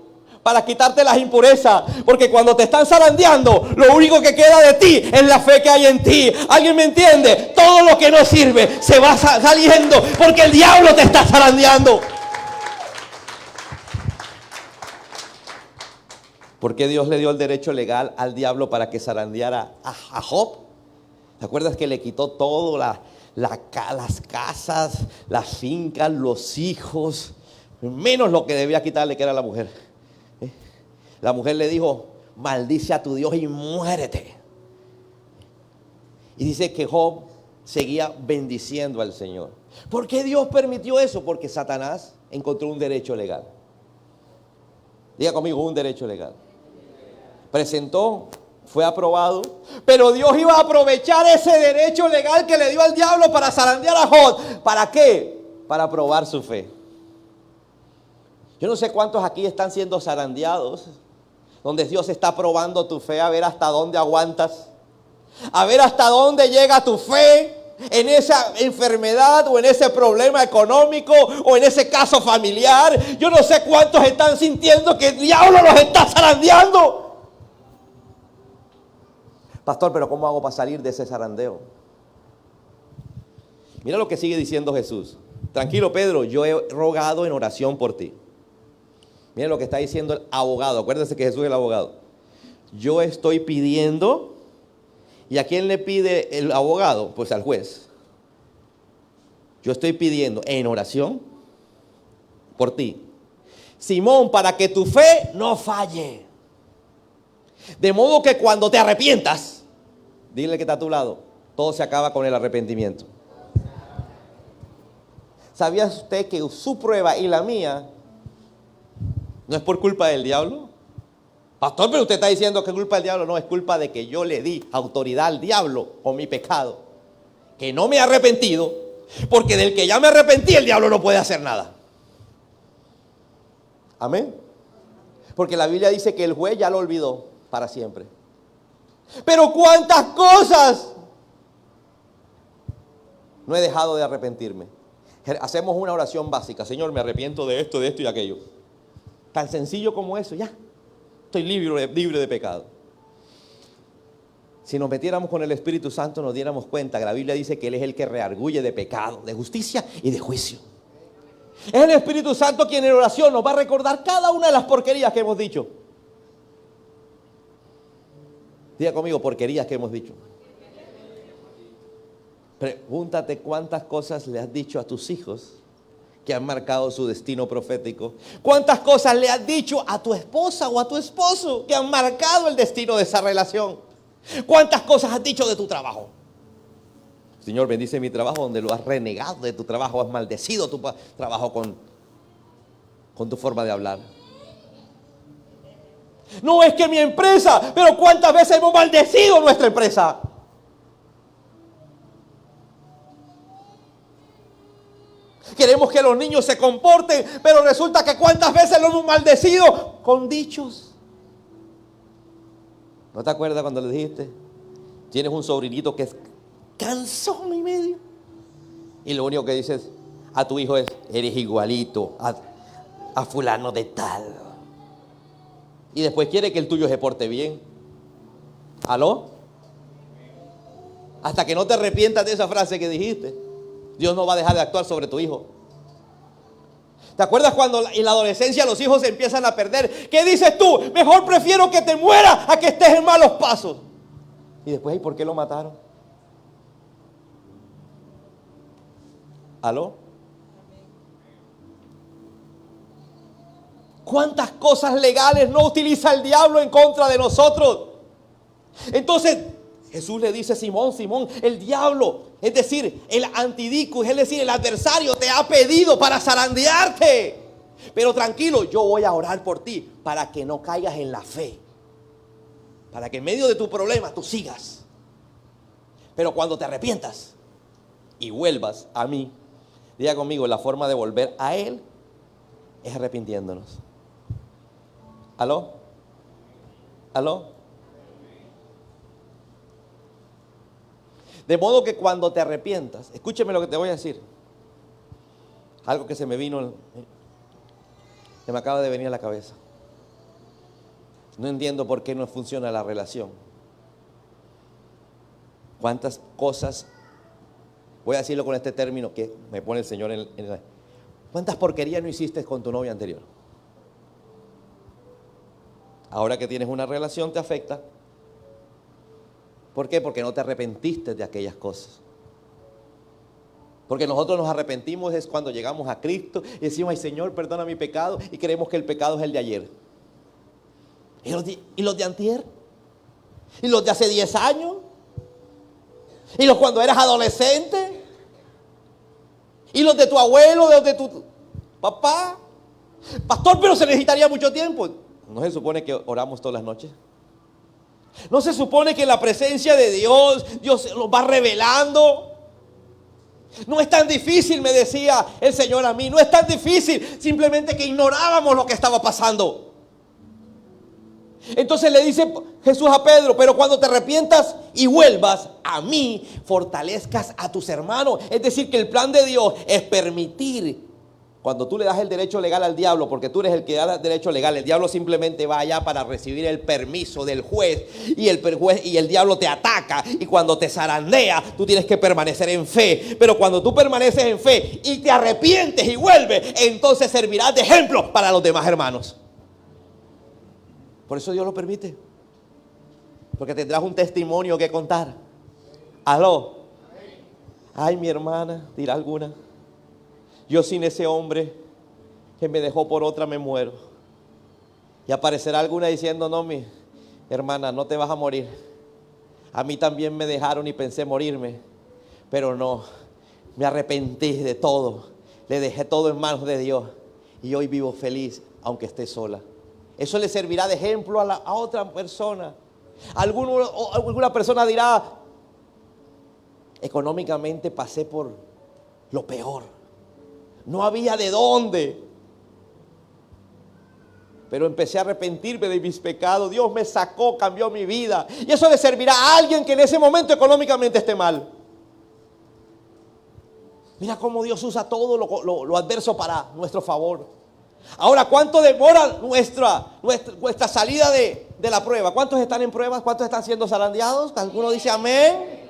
para quitarte las impurezas. Porque cuando te están zarandeando, lo único que queda de ti es la fe que hay en ti. ¿Alguien me entiende? Todo lo que no sirve se va saliendo porque el diablo te está zarandeando. ¿Por qué Dios le dio el derecho legal al diablo para que zarandeara a Job? ¿Te acuerdas que le quitó todo? Las casas, las fincas, los hijos, menos lo que debía quitarle, que era la mujer. La mujer le dijo, maldice a tu Dios y muérete. Y dice que Job seguía bendiciendo al Señor. ¿Por qué Dios permitió eso? Porque Satanás encontró un derecho legal. Diga conmigo, un derecho legal. Presentó, fue aprobado, pero Dios iba a aprovechar ese derecho legal que le dio al diablo para zarandear a Job. ¿Para qué? Para probar su fe. Yo no sé cuántos aquí están siendo zarandeados. donde Dios está probando tu fe, a ver hasta dónde aguantas, a ver hasta dónde llega tu fe en esa enfermedad o en ese problema económico o en ese caso familiar. Yo no sé cuántos están sintiendo que el diablo los está zarandeando. Pastor, pero ¿cómo hago para salir de ese zarandeo? Mira lo que sigue diciendo Jesús. Tranquilo, Pedro, yo he rogado en oración por ti. Mira lo que está diciendo el abogado. Acuérdense que Jesús es el abogado. Yo estoy pidiendo. ¿Y a quién le pide el abogado? Pues al juez. Yo estoy pidiendo en oración por ti, Simón, para que tu fe no falle. De modo que cuando te arrepientas, dile que está a tu lado, todo se acaba con el arrepentimiento. ¿Sabía usted que su prueba y la mía no es por culpa del diablo? Pastor, pero usted está diciendo que es culpa del diablo. No, es culpa de que yo le di autoridad al diablo con mi pecado, que no me he arrepentido, porque del que ya me arrepentí, el diablo no puede hacer nada. Amén. Porque la Biblia dice que el juez ya lo olvidó para siempre. Pero cuántas cosas no he dejado de arrepentirme. Hacemos una oración básica. Señor, me arrepiento de esto y aquello. Tan sencillo como eso, ya. Estoy libre de pecado. Si nos metiéramos con el Espíritu Santo, nos diéramos cuenta que la Biblia dice que Él es el que rearguye de pecado, de justicia y de juicio. Es el Espíritu Santo quien en oración nos va a recordar cada una de las porquerías que hemos dicho. Diga conmigo, porquerías que hemos dicho. Pregúntate cuántas cosas le has dicho a tus hijos que han marcado su destino profético. ¿Cuántas cosas le has dicho a tu esposa o a tu esposo que han marcado el destino de esa relación? ¿Cuántas cosas has dicho de tu trabajo? Señor, bendice mi trabajo, donde lo has renegado de tu trabajo, has maldecido tu trabajo con tu forma de hablar. No es que mi empresa, pero ¿cuántas veces hemos maldecido nuestra empresa? Queremos que los niños se comporten, pero resulta que cuántas veces lo hemos maldecido con dichos. ¿No te acuerdas cuando le dijiste? Tienes un sobrinito que es cansón y medio, y lo único que dices a tu hijo es: eres igualito a fulano de tal. Y después quiere que el tuyo se porte bien. ¿Aló? Hasta que no te arrepientas de esa frase que dijiste, Dios no va a dejar de actuar sobre tu hijo. ¿Te acuerdas cuando en la adolescencia los hijos se empiezan a perder? ¿Qué dices tú? Mejor prefiero que te mueras a que estés en malos pasos. Y después, ¿y por qué lo mataron? ¿Aló? ¿Cuántas cosas legales no utiliza el diablo en contra de nosotros? Entonces Jesús le dice: Simón, Simón, el diablo, es decir, el antidicus, es decir, el adversario te ha pedido para zarandearte. Pero tranquilo, yo voy a orar por ti para que no caigas en la fe, para que en medio de tu problema tú sigas. Pero cuando te arrepientas y vuelvas a mí, diga conmigo, la forma de volver a Él es arrepintiéndonos. ¿Aló? ¿Aló? De modo que cuando te arrepientas, escúcheme lo que te voy a decir. Algo que se me acaba de venir a la cabeza. No entiendo por qué no funciona la relación. ¿Cuántas cosas, voy a decirlo con este término que me pone el Señor ¿cuántas porquerías no hiciste con tu novia anterior? Ahora que tienes una relación te afecta. ¿Por qué? Porque no te arrepentiste de aquellas cosas. Porque nosotros nos arrepentimos es cuando llegamos a Cristo y decimos: ay, Señor, perdona mi pecado, y creemos que el pecado es el de ayer. ¿Y los de antier? ¿Y los de hace 10 años? ¿Y los cuando eras adolescente? ¿Y los de tu abuelo, los de tu papá? Pastor, pero se necesitaría mucho tiempo. ¿No se supone que oramos todas las noches? ¿No se supone que en la presencia de Dios nos va revelando? No es tan difícil, me decía el Señor a mí, no es tan difícil, simplemente que ignorábamos lo que estaba pasando. Entonces le dice Jesús a Pedro, pero cuando te arrepientas y vuelvas a mí, fortalezcas a tus hermanos. Es decir, que el plan de Dios es permitir, cuando tú le das el derecho legal al diablo, porque tú eres el que da el derecho legal, el diablo simplemente va allá para recibir el permiso del juez y el diablo te ataca, y cuando te zarandea, tú tienes que permanecer en fe. Pero cuando tú permaneces en fe y te arrepientes y vuelves, entonces servirás de ejemplo para los demás hermanos. Por eso Dios lo permite, porque tendrás un testimonio que contar. Aló. Ay, mi hermana, dirá alguna, yo sin ese hombre que me dejó por otra me muero. Y aparecerá alguna diciendo, no, mi hermana, no te vas a morir. A mí también me dejaron y pensé morirme, pero no, me arrepentí de todo, le dejé todo en manos de Dios y hoy vivo feliz aunque esté sola. Eso le servirá de ejemplo a otra persona. Alguna persona dirá, económicamente pasé por lo peor, no había de dónde, pero empecé a arrepentirme de mis pecados. Dios me sacó, cambió mi vida. Y eso le servirá a alguien que en ese momento económicamente esté mal. Mira cómo Dios usa todo lo adverso para nuestro favor. Ahora, ¿cuánto demora nuestra salida de la prueba? ¿Cuántos están en pruebas? ¿Cuántos están siendo zarandeados? ¿Alguno dice amén?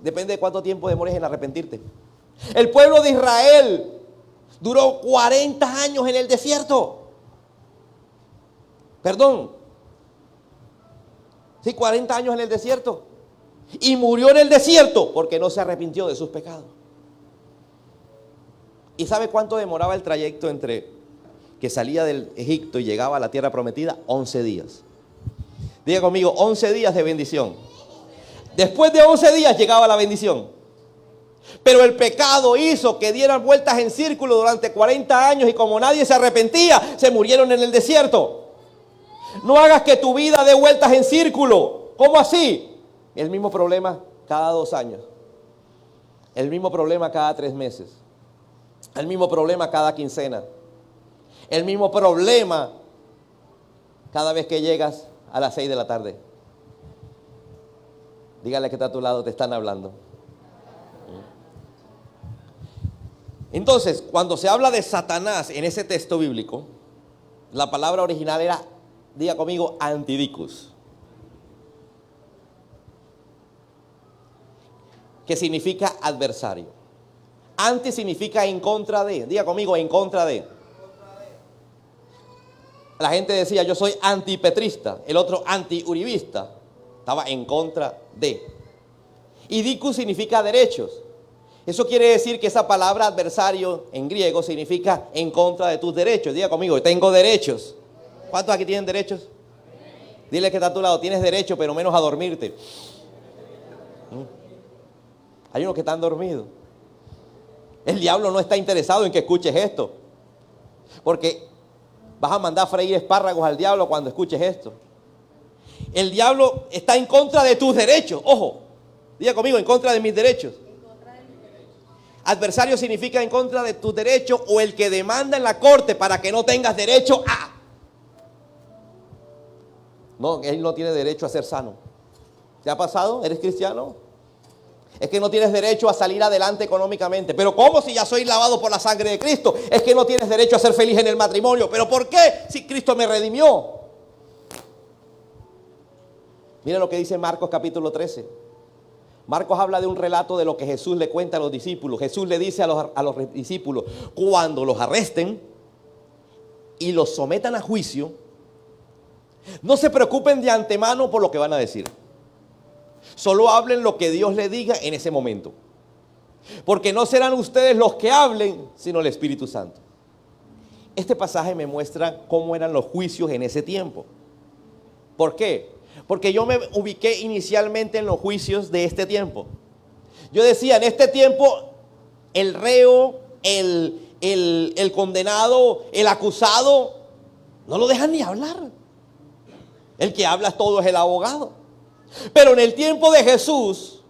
Depende de cuánto tiempo demores en arrepentirte. El pueblo de Israel duró 40 años en el desierto. Perdón. Sí, 40 años en el desierto. Y murió en el desierto porque no se arrepintió de sus pecados. ¿Y sabe cuánto demoraba el trayecto entre que salía del Egipto y llegaba a la tierra prometida? 11 días. Diga conmigo, 11 días de bendición. Después de 11 días llegaba la bendición. Pero el pecado hizo que dieran vueltas en círculo durante 40 años y como nadie se arrepentía, se murieron en el desierto. No hagas que tu vida dé vueltas en círculo. ¿Cómo así? El mismo problema cada 2 años. El mismo problema cada 3 meses. El mismo problema cada quincena. El mismo problema cada vez que llegas a las 6 de la tarde. Dígale que está a tu lado, te están hablando. Entonces, cuando se habla de Satanás en ese texto bíblico, la palabra original era, diga conmigo, antidicus, que significa adversario. Anti significa en contra de. Diga conmigo, en contra de. La gente decía, yo soy antipetrista. El otro antiuribista. Estaba en contra de. Y dicus significa derechos. Eso quiere decir que esa palabra adversario en griego significa en contra de tus derechos. Diga conmigo, tengo derechos. ¿Cuántos aquí tienen derechos? Dile que está a tu lado, tienes derecho, pero menos a dormirte. Hay unos que están dormidos. El diablo no está interesado en que escuches esto, porque vas a mandar a freír espárragos al diablo cuando escuches esto. El diablo está en contra de tus derechos. Ojo, diga conmigo, en contra de mis derechos. Adversario significa en contra de tus derechos o el que demanda en la corte para que no tengas derecho a. No, él no tiene derecho a ser sano. ¿Te ha pasado? ¿Eres cristiano? Es que no tienes derecho a salir adelante económicamente. ¿Pero cómo si ya soy lavado por la sangre de Cristo? Es que no tienes derecho a ser feliz en el matrimonio. ¿Pero por qué si Cristo me redimió? Mira lo que dice Marcos capítulo 13. Marcos habla de un relato de lo que Jesús le cuenta a los discípulos. Jesús le dice a los discípulos, cuando los arresten y los sometan a juicio, no se preocupen de antemano por lo que van a decir. Solo hablen lo que Dios le diga en ese momento. Porque no serán ustedes los que hablen, sino el Espíritu Santo. Este pasaje me muestra cómo eran los juicios en ese tiempo. ¿Por qué? Porque yo me ubiqué inicialmente en los juicios de este tiempo. Yo decía, en este tiempo, el reo, el condenado, el acusado, no lo dejan ni hablar. El que habla todo es el abogado. Pero en el tiempo de Jesús,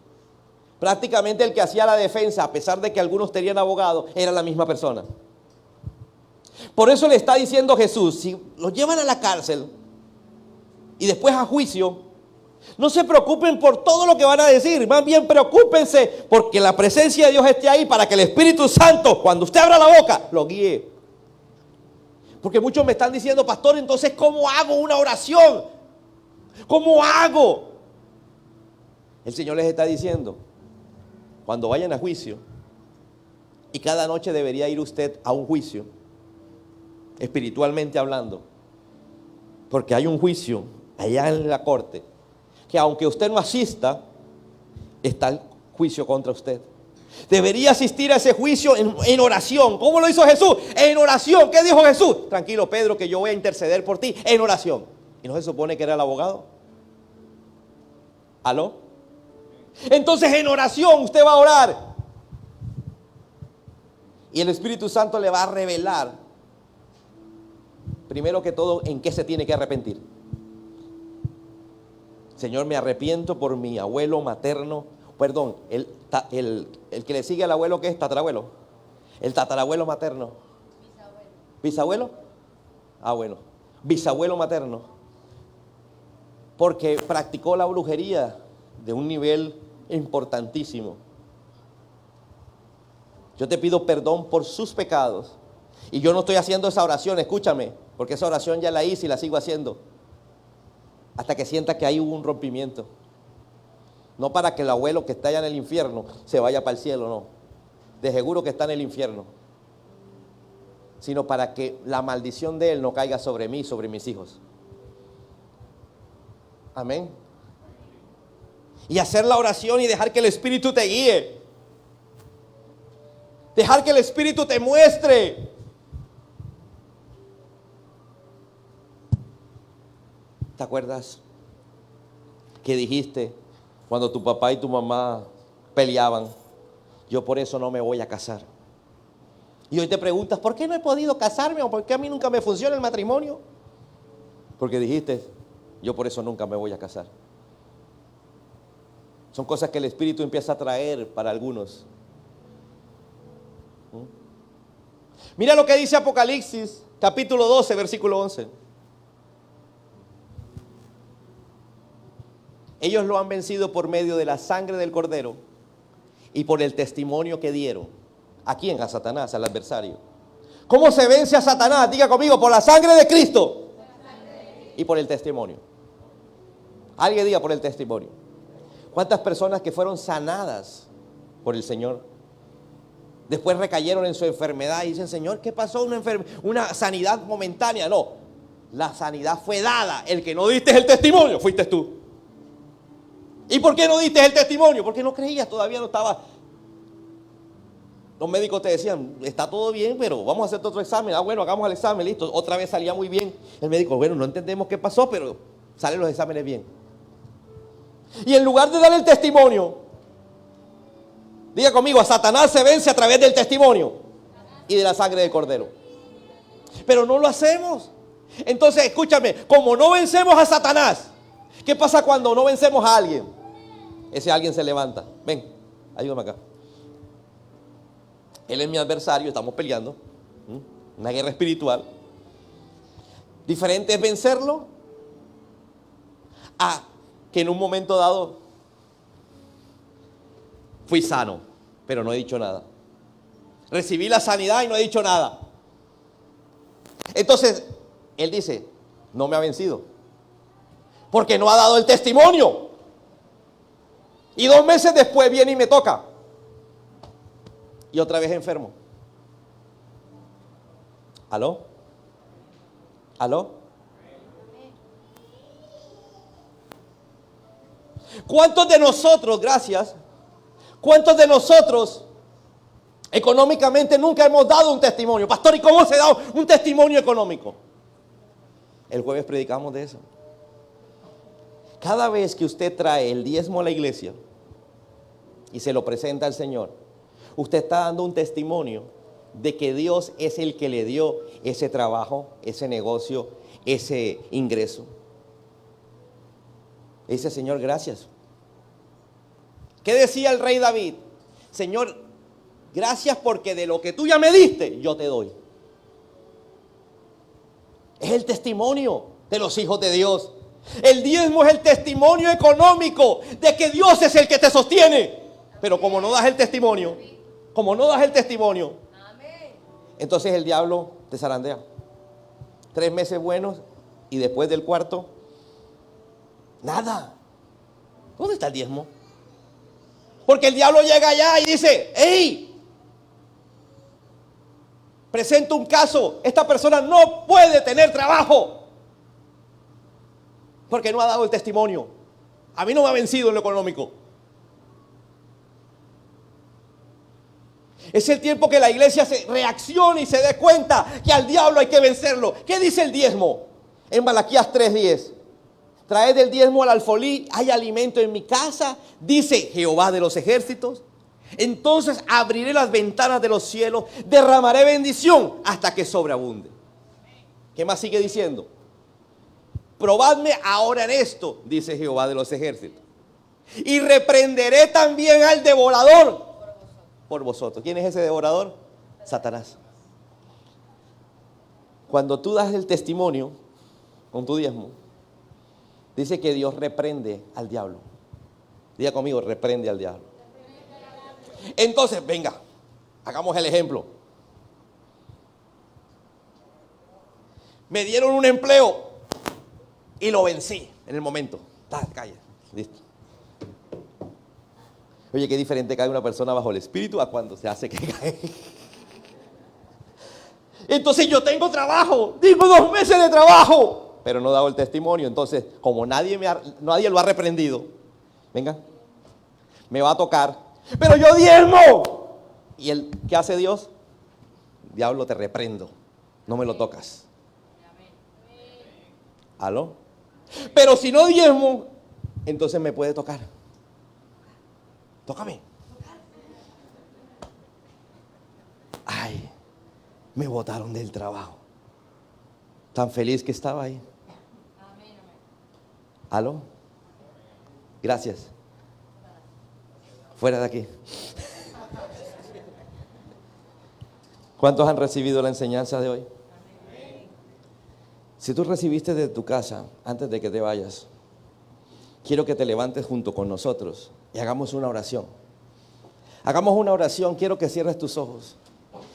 prácticamente el que hacía la defensa, a pesar de que algunos tenían abogado, era la misma persona. Por eso le está diciendo Jesús, si los llevan a la cárcel, y después a juicio, no se preocupen por todo lo que van a decir, más bien preocúpense porque la presencia de Dios esté ahí para que el Espíritu Santo, cuando usted abra la boca, lo guíe. Porque muchos me están diciendo, pastor, entonces ¿cómo hago una oración? ¿Cómo hago? El Señor les está diciendo, cuando vayan a juicio, y cada noche debería ir usted a un juicio, espiritualmente hablando, porque hay un juicio allá en la corte, que aunque usted no asista, está el juicio contra usted. Debería asistir a ese juicio en oración. ¿Cómo lo hizo Jesús? En oración. ¿Qué dijo Jesús? Tranquilo, Pedro, que yo voy a interceder por ti en oración. ¿Y no se supone que era el abogado? ¿Aló? Entonces en oración usted va a orar. Y el Espíritu Santo le va a revelar, primero que todo, en qué se tiene que arrepentir. Señor, me arrepiento por mi abuelo materno. Perdón, el que le sigue al abuelo, ¿qué es? Tatarabuelo. El tatarabuelo materno. ¿Bisabuelo? Ah, bueno. Bisabuelo materno. Porque practicó la brujería de un nivel importantísimo. Yo te pido perdón por sus pecados. Y yo no estoy haciendo esa oración, escúchame, porque esa oración ya la hice y la sigo haciendo. Hasta que sienta que hay un rompimiento. No para que el abuelo que está allá en el infierno se vaya para el cielo, no. De seguro que está en el infierno. Sino para que la maldición de él no caiga sobre mí, sobre mis hijos. Amén. Y hacer la oración y dejar que el Espíritu te guíe. Dejar que el Espíritu te muestre. ¿Te acuerdas que dijiste cuando tu papá y tu mamá peleaban? Yo por eso no me voy a casar. Y hoy te preguntas, ¿por qué no he podido casarme? ¿O por qué a mí nunca me funciona el matrimonio? Porque dijiste, yo por eso nunca me voy a casar. Son cosas que el Espíritu empieza a traer para algunos. Mira lo que dice Apocalipsis, capítulo 12, versículo 11. Ellos lo han vencido por medio de la sangre del Cordero y por el testimonio que dieron. ¿A quién? A Satanás, al adversario. ¿Cómo se vence a Satanás? Diga conmigo, por la sangre de Cristo y por el testimonio. Alguien diga por el testimonio. ¿Cuántas personas que fueron sanadas por el Señor? Después recayeron en su enfermedad y dicen, Señor, ¿qué pasó? Una sanidad momentánea. No, la sanidad fue dada. El que no diste el testimonio fuiste tú. ¿Y por qué no diste el testimonio? Porque no creías, todavía no estaba. Los médicos te decían, está todo bien, pero vamos a hacerte otro examen. Ah, bueno, hagamos el examen, listo. Otra vez salía muy bien. El médico, bueno, no entendemos qué pasó, pero salen los exámenes bien. Y en lugar de dar el testimonio, diga conmigo, a Satanás se vence a través del testimonio y de la sangre del Cordero. Pero no lo hacemos. Entonces, escúchame, como no vencemos a Satanás, ¿qué pasa cuando no vencemos a alguien? Ese alguien se levanta. Ven, ayúdame acá. Él es mi adversario, estamos peleando. Una guerra espiritual. Diferente es vencerlo a que en un momento dado fui sano, pero no he dicho nada. Recibí la sanidad y no he dicho nada. Entonces, él dice, no me ha vencido, porque no ha dado el testimonio. Y 2 meses después viene y me toca. Y otra vez enfermo. ¿Aló? ¿Aló? ¿Cuántos de nosotros, gracias, cuántos de nosotros económicamente nunca hemos dado un testimonio? Pastor, ¿y cómo se da un testimonio económico? El jueves predicamos de eso. Cada vez que usted trae el diezmo a la iglesia y se lo presenta al Señor, usted está dando un testimonio de que Dios es el que le dio ese trabajo, ese negocio, ese ingreso. Dice, Señor, gracias. ¿Qué decía el rey David? Señor, gracias porque de lo que tú ya me diste, yo te doy. Es el testimonio de los hijos de Dios. El diezmo es el testimonio económico de que Dios es el que te sostiene. Pero como no das el testimonio, entonces el diablo te zarandea. 3 meses buenos y después del cuarto, nada. ¿Dónde está el diezmo? Porque el diablo llega allá y dice: hey, presento un caso, esta persona no puede tener trabajo porque no ha dado el testimonio. A mí no me ha vencido en lo económico. Es el tiempo que la iglesia se reaccione y se dé cuenta que al diablo hay que vencerlo. ¿Qué dice el diezmo? En Malaquías 3:10. Traed el diezmo al alfolí, hay alimento en mi casa, dice Jehová de los ejércitos. Entonces abriré las ventanas de los cielos, derramaré bendición hasta que sobreabunde. ¿Qué más sigue diciendo? Probadme ahora en esto, dice Jehová de los ejércitos, y reprenderé también al devorador por vosotros. ¿Quién es ese devorador? Satanás. Cuando tú das el testimonio con tu diezmo, dice que Dios reprende al diablo. Diga conmigo: reprende al diablo. Entonces, venga, hagamos el ejemplo. Me dieron un empleo y lo vencí en el momento. Calla, listo. Oye, qué diferente cae una persona bajo el espíritu a cuando se hace que cae. Entonces yo tengo trabajo, digo 2 meses de trabajo, pero no he dado el testimonio. Entonces, como nadie lo ha reprendido, venga, me va a tocar, pero yo diezmo. ¿Y qué hace Dios? Diablo, te reprendo, no me lo tocas. ¿Aló? Pero si no diezmo, entonces me puede tocar. Tócame. Ay, me botaron del trabajo. Tan feliz que estaba ahí. ¿Aló? Gracias. Fuera de aquí. ¿Cuántos han recibido la enseñanza de hoy? Si tú recibiste de tu casa, antes de que te vayas, quiero que te levantes junto con nosotros y hagamos una oración. Hagamos una oración, quiero que cierres tus ojos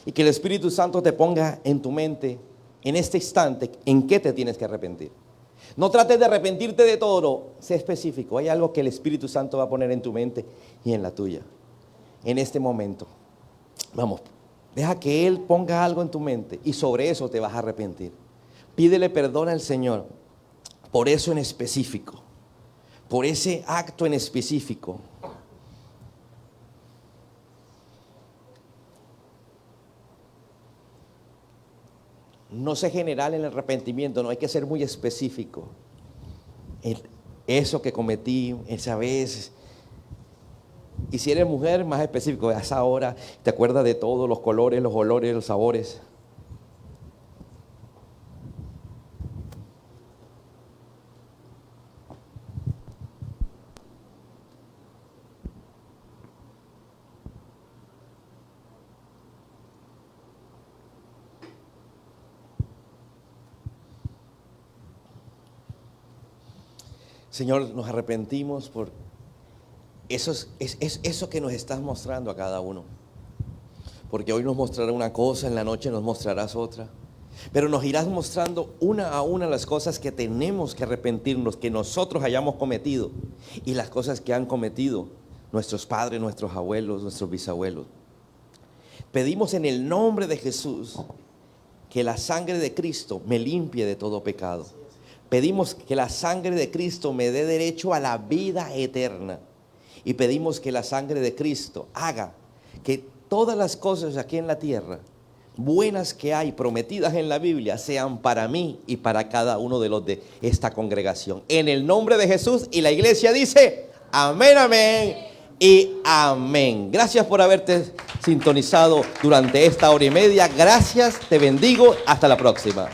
y que el Espíritu Santo te ponga en tu mente, en este instante, en qué te tienes que arrepentir. No trates de arrepentirte de todo, sé específico. Hay algo que el Espíritu Santo va a poner en tu mente y en la tuya. En este momento, vamos, deja que Él ponga algo en tu mente y sobre eso te vas a arrepentir. Pídele perdón al Señor por eso en específico, por ese acto en específico. No sé general en el arrepentimiento, no hay que ser muy específico. Eso que cometí esa vez. Y si eres mujer, más específico, a esa hora te acuerdas de todos los colores, los olores, los sabores. Señor, nos arrepentimos por eso que nos estás mostrando a cada uno. Porque hoy nos mostrará una cosa, en la noche nos mostrarás otra. Pero nos irás mostrando una a una las cosas que tenemos que arrepentirnos, que nosotros hayamos cometido. Y las cosas que han cometido nuestros padres, nuestros abuelos, nuestros bisabuelos. Pedimos en el nombre de Jesús que la sangre de Cristo me limpie de todo pecado. Pedimos que la sangre de Cristo me dé derecho a la vida eterna. Y pedimos que la sangre de Cristo haga que todas las cosas aquí en la tierra, buenas que hay, prometidas en la Biblia, sean para mí y para cada uno de los de esta congregación. En el nombre de Jesús, y la iglesia dice, amén, amén y amén. Gracias por haberte sintonizado durante esta hora y media. Gracias, te bendigo. Hasta la próxima.